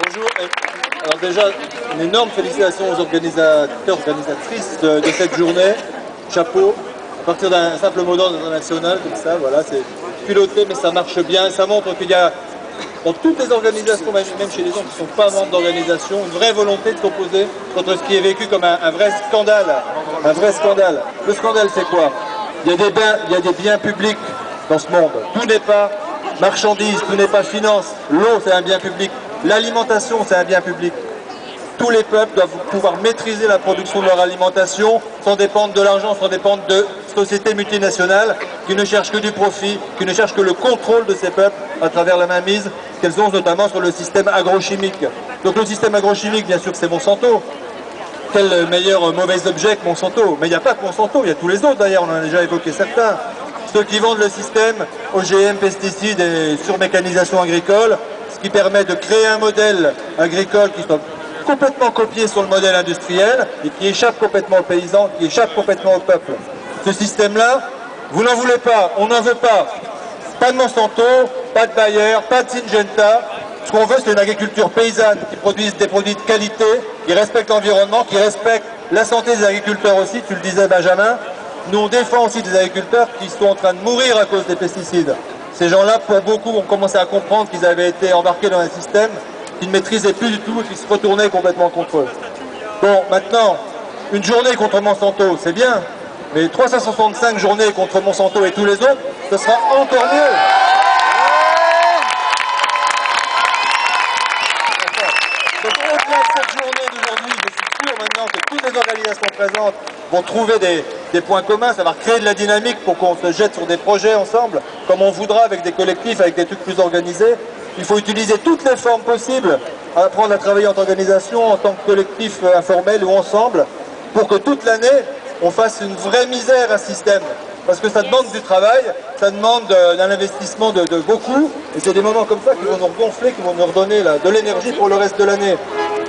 Bonjour. Alors déjà, une énorme félicitations aux organisateurs, organisatrices de cette journée. Chapeau. À partir d'un simple mot d'ordre international, comme ça, voilà, c'est piloté, mais ça marche bien. Ça montre qu'il y a dans toutes les organisations, même chez les gens qui ne sont pas membres d'organisation, une vraie volonté de s'opposer contre ce qui est vécu comme un vrai scandale. Un vrai scandale. Le scandale, c'est quoi? Il y a des biens publics dans ce monde. Tout n'est pas marchandise, tout n'est pas finance. L'eau, c'est un bien public. L'alimentation, c'est un bien public. Tous les peuples doivent pouvoir maîtriser la production de leur alimentation sans dépendre de l'argent, sans dépendre de sociétés multinationales qui ne cherchent que du profit, qui ne cherchent que le contrôle de ces peuples à travers la mainmise qu'elles ont notamment sur le système agrochimique. Donc le système agrochimique, bien sûr, c'est Monsanto. Quel meilleur mauvais objet que Monsanto? Mais il n'y a pas que Monsanto, il y a tous les autres d'ailleurs, on en a déjà évoqué certains. Ceux qui vendent le système OGM, pesticides et surmécanisation agricole, ce qui permet de créer un modèle agricole qui soit complètement copié sur le modèle industriel et qui échappe complètement aux paysans, qui échappe complètement au peuple. Ce système-là, vous n'en voulez pas, on n'en veut pas. Pas de Monsanto, pas de Bayer, pas de Syngenta. Ce qu'on veut, c'est une agriculture paysanne qui produise des produits de qualité, qui respecte l'environnement, qui respecte la santé des agriculteurs aussi, tu le disais Benjamin. Nous, on défend aussi des agriculteurs qui sont en train de mourir à cause des pesticides. Ces gens-là, pour beaucoup, ont commencé à comprendre qu'ils avaient été embarqués dans un système qu'ils ne maîtrisaient plus du tout et qui se retournaient complètement contre eux. Bon, maintenant, une journée contre Monsanto, c'est bien, mais 365 journées contre Monsanto et tous les autres, ce sera encore mieux. Donc au-delà de cette journée d'aujourd'hui, je suis sûr maintenant que toutes les organisations présentes vont trouver des points communs, ça va créer de la dynamique pour qu'on se jette sur des projets ensemble, comme on voudra avec des collectifs, avec des trucs plus organisés. Il faut utiliser toutes les formes possibles, apprendre à travailler en organisation, en tant que collectif informel ou ensemble, pour que toute l'année, on fasse une vraie misère à ce système. Parce que ça demande du travail, ça demande d'un investissement de beaucoup, et c'est des moments comme ça qui vont nous gonfler, qui vont nous redonner de l'énergie pour le reste de l'année.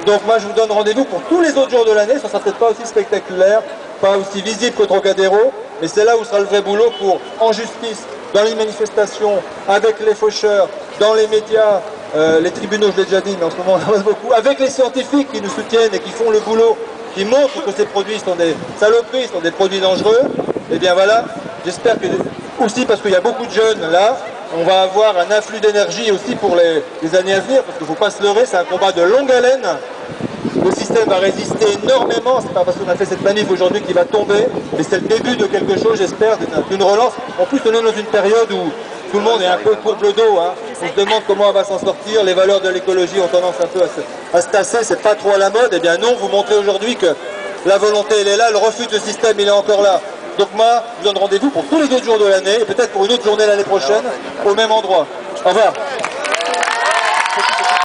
Donc moi je vous donne rendez-vous pour tous les autres jours de l'année, ça sera peut-être pas aussi spectaculaire, pas aussi visible qu'au Trocadéro, mais c'est là où sera le vrai boulot pour, en justice, dans les manifestations, avec les faucheurs, dans les médias, les tribunaux, je l'ai déjà dit, mais en ce moment on en a beaucoup, avec les scientifiques qui nous soutiennent et qui font le boulot, qui montrent que ces produits sont des saloperies, sont des produits dangereux, et bien voilà, j'espère que, aussi parce qu'il y a beaucoup de jeunes là, on va avoir un afflux d'énergie aussi pour les années à venir, parce qu'il ne faut pas se leurrer, c'est un combat de longue haleine. Le système va résister énormément, c'est pas parce qu'on a fait cette manif aujourd'hui qu'il va tomber, mais c'est le début de quelque chose, j'espère, d'une relance. En plus, on est dans une période où tout le monde est un peu courbe le dos, hein. On se demande comment on va s'en sortir, les valeurs de l'écologie ont tendance un peu à se tasser, c'est pas trop à la mode. Eh bien non, vous montrez aujourd'hui que la volonté elle est là, le refus de ce système il est encore là. Donc moi, je vous donne rendez-vous pour tous les autres jours de l'année, et peut-être pour une autre journée l'année prochaine, au même endroit. Au revoir.